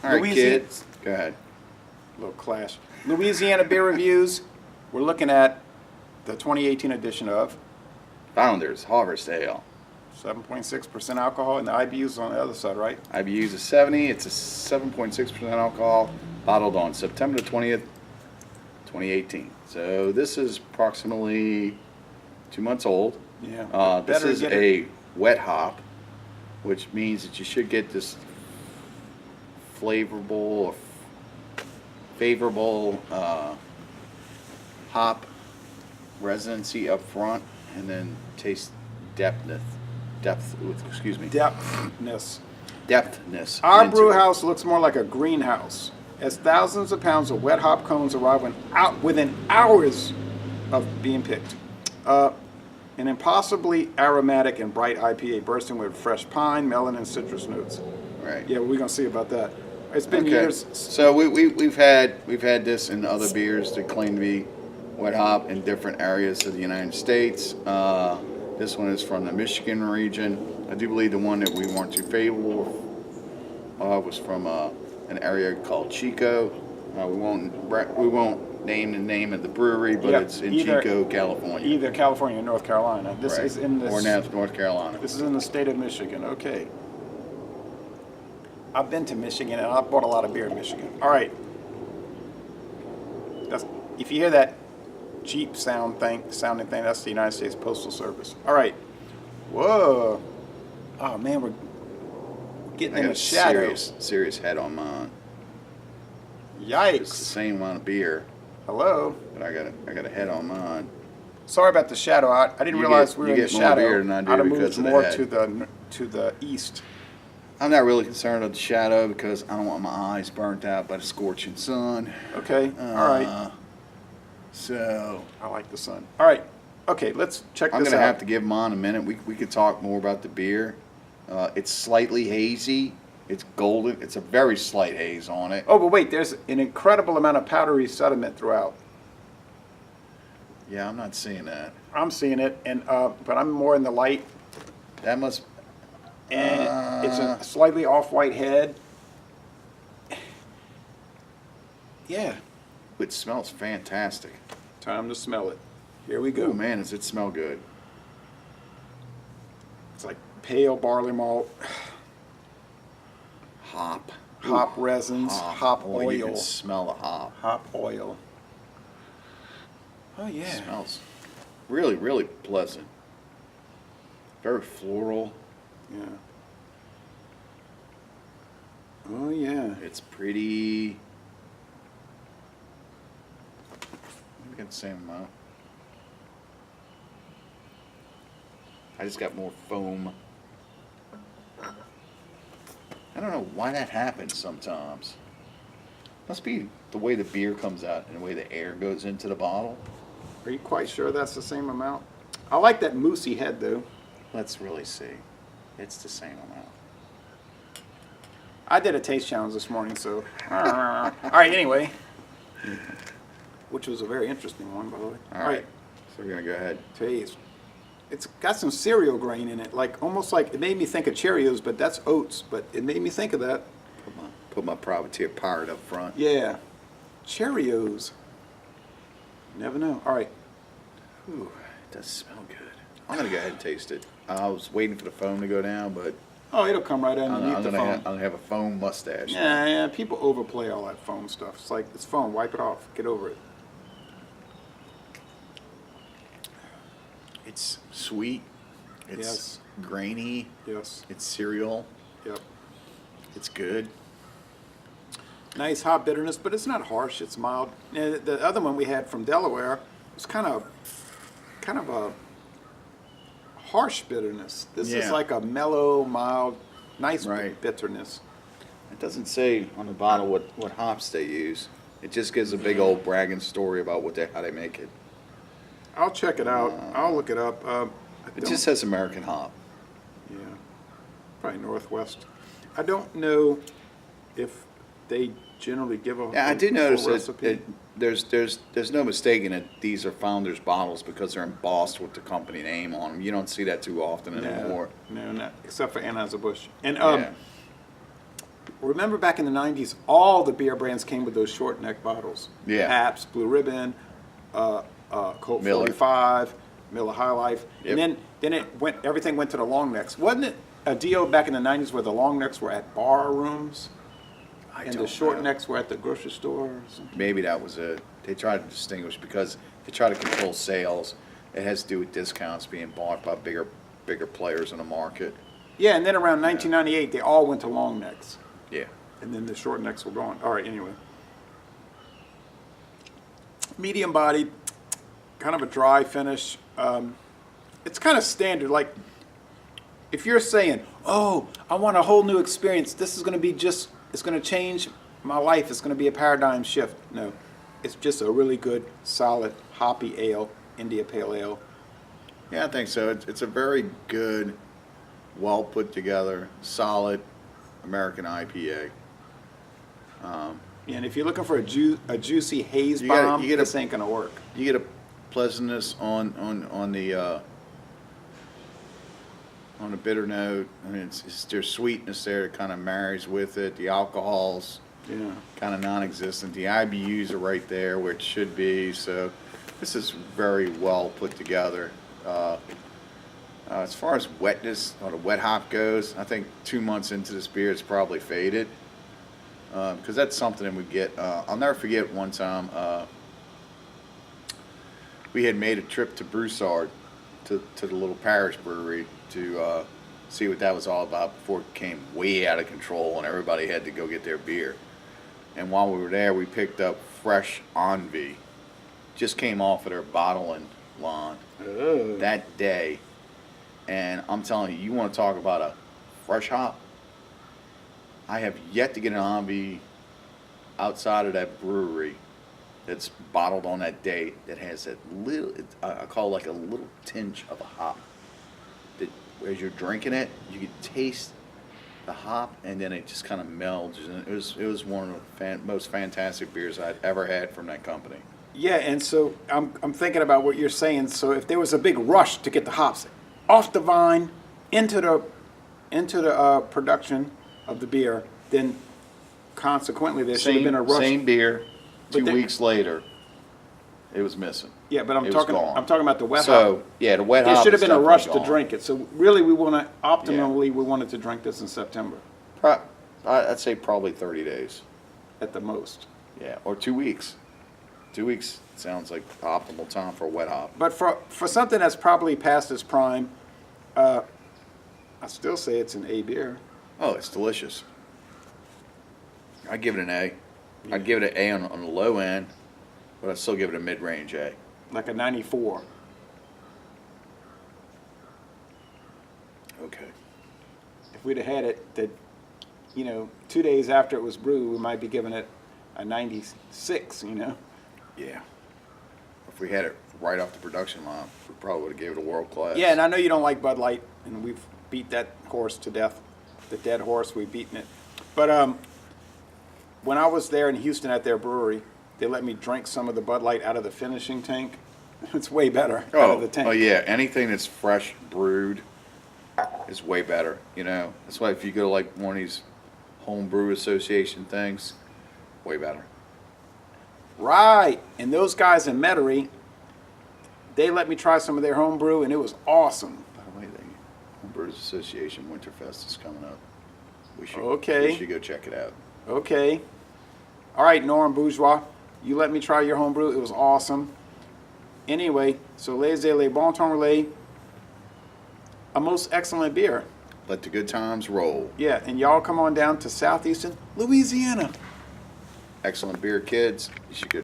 All right, kids. Go ahead. Little clash. Louisiana beer reviews. We're looking at the 2018 edition of Founders Harvest Ale. 7.6% alcohol, and the IBU's on the other side, right? IBU's a 70. It's a 7.6% alcohol, bottled on September 20th, 2018. So this is approximately 2 months old. Yeah. This is a wet hop, which means that you should get this favorable hop residency up front, and then taste depthness. Our brew house looks more like a greenhouse, as thousands of pounds of wet hop cones arrive within hours of being picked. An impossibly aromatic and bright IPA bursting with fresh pine, melon, and citrus notes. Right. Yeah, we're gonna see about that. It's been years. So we've had this in other beers that claim to be wet hop in different areas of the United States. This one is from the Michigan region. I do believe the one that we weren't too favorable was from an area called Chico. We won't name the name of the brewery, but it's in Chico, California. Either California or North Carolina. This is in this. Or North Carolina. This is in the state of Michigan. Okay. I've been to Michigan and I've bought a lot of beer in Michigan. All right. If you hear that Jeep sounding thing, that's the United States Postal Service. All right. Whoa. Oh man, we're getting in the shadow. Serious head on mine. Yikes. It's the same amount of beer. Hello. But I got a head on mine. Sorry about the shadow. I didn't realize we were in the shadow. You get more beer than I do because of the head. to the east. I'm not really concerned with the shadow because I don't want my eyes burnt out by the scorching sun. Okay. All right. So I like the sun. All right. Okay, let's check this out. I'm going to have to give mine a minute. We could talk more about the beer. It's slightly hazy. It's golden. It's a very slight haze on it. Oh, but wait, there's an incredible amount of powdery sediment throughout. Yeah, I'm not seeing that. I'm seeing it, and but I'm more in the light. That must. And it's a slightly off-white head. Yeah. It smells fantastic. Time to smell it. Here we go. Oh man, does it smell good? It's like pale barley malt. Hop resins, hop oil. You can smell the hop. Hop oil. Oh yeah. It smells really, really pleasant. Very floral. Yeah. Oh yeah. It's pretty. We got the same amount. I just got more foam. I don't know why that happens sometimes. Must be the way the beer comes out and the way the air goes into the bottle. Are you quite sure that's the same amount? I like that moosey head though. Let's really see. It's the same amount. I did a taste challenge this morning, so. All right, anyway. Which was a very interesting one, by the way. All right. So we're going to go ahead. Taste. It's got some cereal grain in it, like almost like it made me think of Cheerios, but that's oats. But it made me think of that. Put my privateer pirate up front. Yeah, Cheerios. Never know. All right. Ooh, it does smell good. I'm gonna go ahead and taste it. I was waiting for the foam to go down, but oh, it'll come right underneath the foam. I'm gonna have a foam mustache. Yeah. People overplay all that foam stuff. It's like it's foam. Wipe it off. Get over it. It's sweet. It's grainy. Yes. It's cereal. Yep. It's good. Nice hop bitterness, but it's not harsh. It's mild. And the other one we had from Delaware was kind of a harsh bitterness. This is like a mellow, mild, nice bitterness. It doesn't say on the bottle what hops they use. It just gives a big old bragging story about how they make it. I'll check it out. I'll look it up. It just says American hop. Yeah, probably Northwest. I don't know if they generally give a I do notice recipe. There's no mistaking it. These are Founders bottles because they're embossed with the company name on them. You don't see that too often anymore. No, not except for Anheuser-Busch. And remember back in the 90s, all the beer brands came with those short neck bottles. Yeah. Pabst, Blue Ribbon, Colt Miller. 45, Miller High Life. Yep. And then everything went to the long necks. Wasn't it a deal back in the 90s where the long necks were at bar rooms and the short necks were at the grocery store or something? Maybe that was it. They tried to distinguish because they try to control sales. It has to do with discounts being bought by bigger players in the market. Yeah, and then around 1998, they all went to long necks. Yeah. And then the short necks were gone. All right, anyway. Medium bodied, kind of a dry finish. It's kind of standard. Like, if you're saying, oh, I want a whole new experience, this is going to be it's going to change my life, it's going to be a paradigm shift. No, it's just a really good, solid, hoppy ale, India Pale Ale. Yeah, I think so. It's a very good, well put together, solid American IPA. And if you're looking for a juicy haze You gotta- bomb, you gotta- this ain't going to work. You get a pleasantness on the bitter note. I mean, there's sweetness there that kind of marries with it. The alcohol's Yeah. kind of non-existent. The IBUs are right there where it should be. So this is very well put together. As far as wetness or the wet hop goes, I think 2 months into this beer, it's probably faded. Because that's something that we get. I'll never forget one time we had made a trip to Broussard, to the little parish brewery to see what that was all about before it came way out of control and everybody had to go get their beer. And while we were there, we picked up fresh Envy. Just came off of their bottling line that day. And I'm telling you, you want to talk about a fresh hop? I have yet to get an Envy outside of that brewery that's bottled on that date that has that little, I call it like a little tinge of a hop. That as you're drinking it, you can taste the hop, and then it just kind of melds. And it was one of the most fantastic beers I'd ever had from that company. Yeah, and so I'm thinking about what you're saying. So if there was a big rush to get the hops off the vine into the production of the beer, then consequently there should have been a rush. Same beer, But 2 then- weeks later, it was missing. Yeah, but It was gone. I'm talking about the wet hop. So yeah, the wet hop. There should have is been a rush definitely to gone. drink it. So really, we wanted to drink this in September I'd say probably 30 days. at the most. Yeah, or 2 weeks. 2 weeks sounds like the optimal time for a wet hop. But for something that's probably past its prime, I still say it's an A beer. Oh, it's delicious. I'd give it an A. I'd give it an A on the low end, but I'd still give it a mid-range A. Like a 94. Okay. If we'd have had it, 2 days after it was brewed, we might be giving it a 96. Yeah. If we had it right off the production line, we probably would have gave it a world class. Yeah, and I know you don't like Bud Light, and we've beat that horse to death. The dead horse, we've beaten it. But when I was there in Houston at their brewery, they let me drink some of the Bud Light out of the finishing tank. It's way better out of the tank. Oh yeah, anything that's fresh brewed is way better. That's why if you go to like one of these home brew association things, way better. Right. And those guys in Metairie, they let me try some of their home brew, and it was awesome. By the way, the Home Brewers Association Winterfest is coming up. We should go check it out. Okay. All right, Norm Bourgeois, you let me try your home brew. It was awesome. Anyway, so les bon temps relais, a most excellent beer. Let the good times roll. Yeah, and y'all come on down to southeastern Louisiana. Excellent beer, kids. You should go